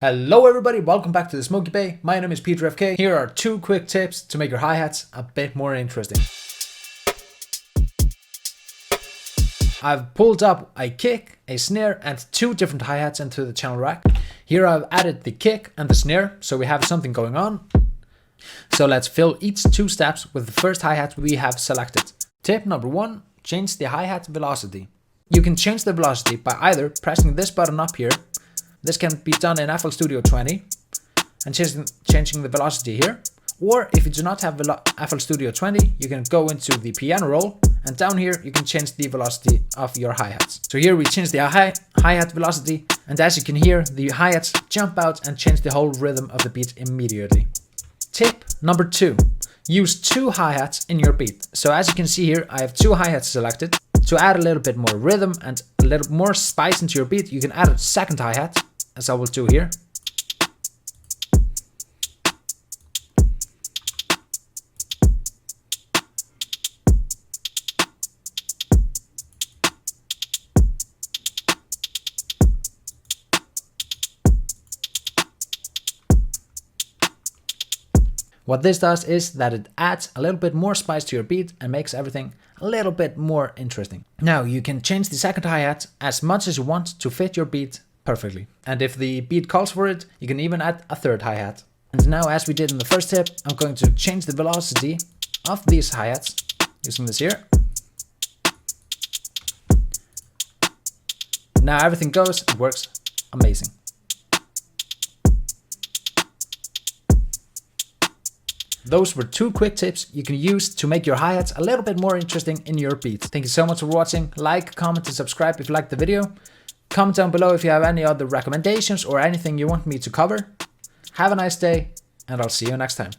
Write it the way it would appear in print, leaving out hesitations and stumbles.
Hello everybody, welcome back to the Smoky Bay. My name is Peter FK. Here are 2 quick tips to make your hi-hats a bit more interesting. I've pulled up a kick, a snare and 2 different hi-hats into the channel rack. Here I've added the kick and the snare, so we have something going on. So let's fill each 2 steps with the first hi-hat we have selected. Tip number 1, change the hi-hat velocity. You can change the velocity by either pressing this button up here. This can be done in FL Studio 20 and changing the velocity here. Or if you do not have FL Studio 20, you can go into the piano roll and down here you can change the velocity of your hi-hats. So here we change the hi-hat velocity, and as you can hear, the hi-hats jump out and change the whole rhythm of the beat immediately. Tip number 2, use 2 hi-hats in your beat. So as you can see here, I have 2 hi-hats selected. To add a little bit more rhythm and a little more spice into your beat, you can add a second hi-hat, as I will do here. What this does is that it adds a little bit more spice to your beat and makes everything a little bit more interesting. Now you can change the second hi-hat as much as you want to fit your beat perfectly. And if the beat calls for it, you can even add a third hi-hat. And now, as we did in the first tip, I'm going to change the velocity of these hi-hats using this here. Now everything goes, it works amazing. Those were 2 quick tips you can use to make your hi-hats a little bit more interesting in your beat. Thank you so much for watching. Like, comment and subscribe if you liked the video. Comment down below if you have any other recommendations or anything you want me to cover. Have a nice day, and I'll see you next time.